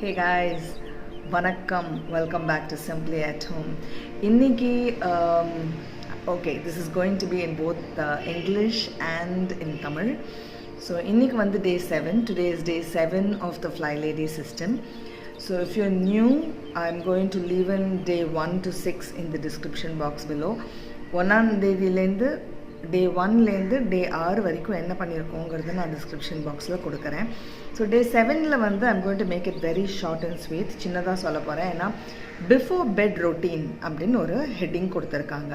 Hey guys, vanakkam, welcome back to Simply at Home. Inniki, okay, this is going to be in both English and in Tamil. So இன்னைக்கு வந்து day 7. Today is day 7 of the Fly Lady system. So if you're new, I'm going to leave in day 1 to 6 in the description box below. ஒன்றாம் தேதியிலேருந்து day 1லேருந்து day 6 வரைக்கும் என்ன பண்ணியிருக்கோங்கிறது நான் description பாக்ஸில் கொடுக்குறேன். So day 7ல் வந்து I'm going to make it very short and sweet. சின்னதாக சொல்ல போகிறேன். ஏன்னா பிஃபோர் பெட் ரொட்டீன் அப்படின்னு ஒரு ஹெட்டிங் கொடுத்துருக்காங்க.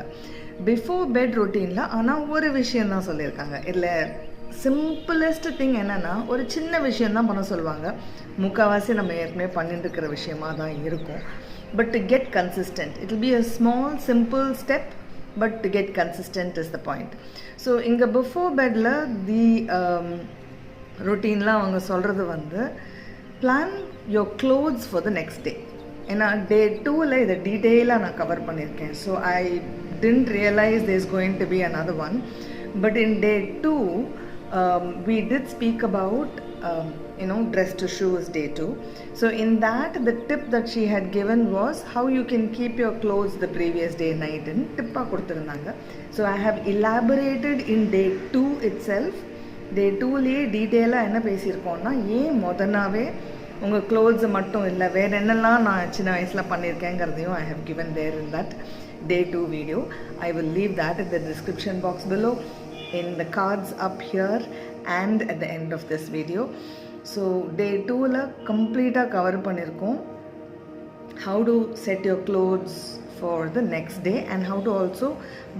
பிஃபோர் பெட் ரொட்டீனில் ஆனால் ஒரு விஷயம் தான் சொல்லியிருக்காங்க. இதில் சிம்பிளஸ்ட் திங் என்னென்னா ஒரு சின்ன விஷயந்தான் பண்ண சொல்லுவாங்க. முக்கால்வாசி நம்ம ஏற்கனவே பண்ணிட்டு இருக்கிற விஷயமாக தான் இருக்கும். But to get consistent it will be a small simple step, but to get consistent is the point. So inga before bed la the routine la avanga solradhu vandu plan your clothes for the next day. Ena day 2 la idu detail na cover pannirken, so I didn't realize there's going to be another one, but in day 2 we did speak about dress to shoes day 2. So in that, the tip that she had given was how you can keep your clothes the previous day night in tippa kuduthirundanga. So I have elaborated in day 2 itself. Day 2 liye detail ah enna pesirukona ye modanave unga clothes mattum illa vera ennalla na chinna vayasla pannirkengaradhayum I have given there in that day 2 video. I will leave that in the description box below, in the cards up here and at the end of this video. So day 2 la complete cover பண்ணிருக்கோம் how to set your clothes for the next day and how to also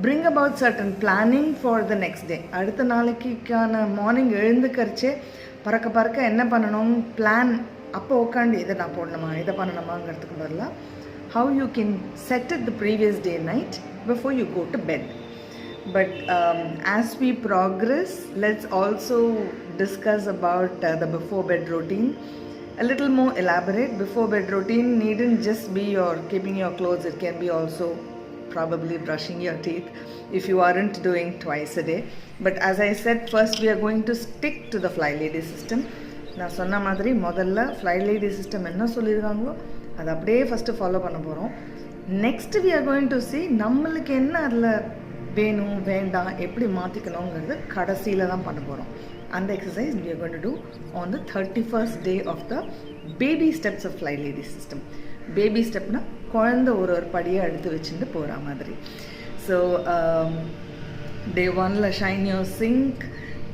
bring about certain planning for the next day. அடுத்த நாளைக்கான morning எழுந்துக்கறச்சே பறக்க என்ன பண்ணணும் plan அப்போ உட்காந்து இதை நான் போடணுமா இதை பண்ணணுமாங்கிறதுக்கு பதிலாக how you can set it the previous day night before you go to bed. But as we progress, let's also discuss about the before bed routine. A little more elaborate. Before bed routine needn't just be your keeping your clothes. It can be also probably brushing your teeth if you aren't doing twice a day. But as I said, first we are going to stick to the Fly Lady system. நான் சொன்ன மாதிரி முதல்ல Fly Lady system என்ன சொல்லியிருக்காங்களோ அதை அப்படியே first follow பண்ண போகிறோம். Next we are going to see நம்மளுக்கு என்ன அதில் வேணும் வேண்டாம் எப்படி மாற்றிக்கணுங்கிறது கடைசியில் தான் பண்ண போகிறோம். அந்த exercise we are going to do on the 31st day of the baby steps of Fly Lady system. Baby ஸ்டெப்னா குழந்தை ஒரு படியை எடுத்து வச்சுட்டு போகிற மாதிரி. ஸோ day 1ல் shine your sink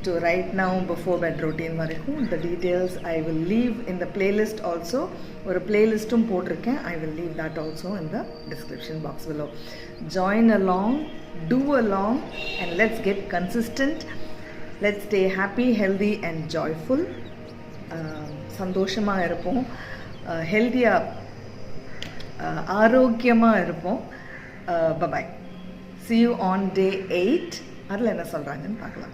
to right now before bed routine வரைக்கும் the details I will leave in the playlist also. ஒரு பிளேலிஸ்ட்டும் போட்டிருக்கேன். I will leave that also in the description box below. Join along, do along, and let's get consistent. Let's stay happy, healthy and joyful. சந்தோஷமாக இருப்போம், ஹெல்த்தியாக ஆரோக்கியமாக இருப்போம். Bye bye. See you on day 8. அதில் என்ன சொல்கிறாங்கன்னு பார்க்கலாம்.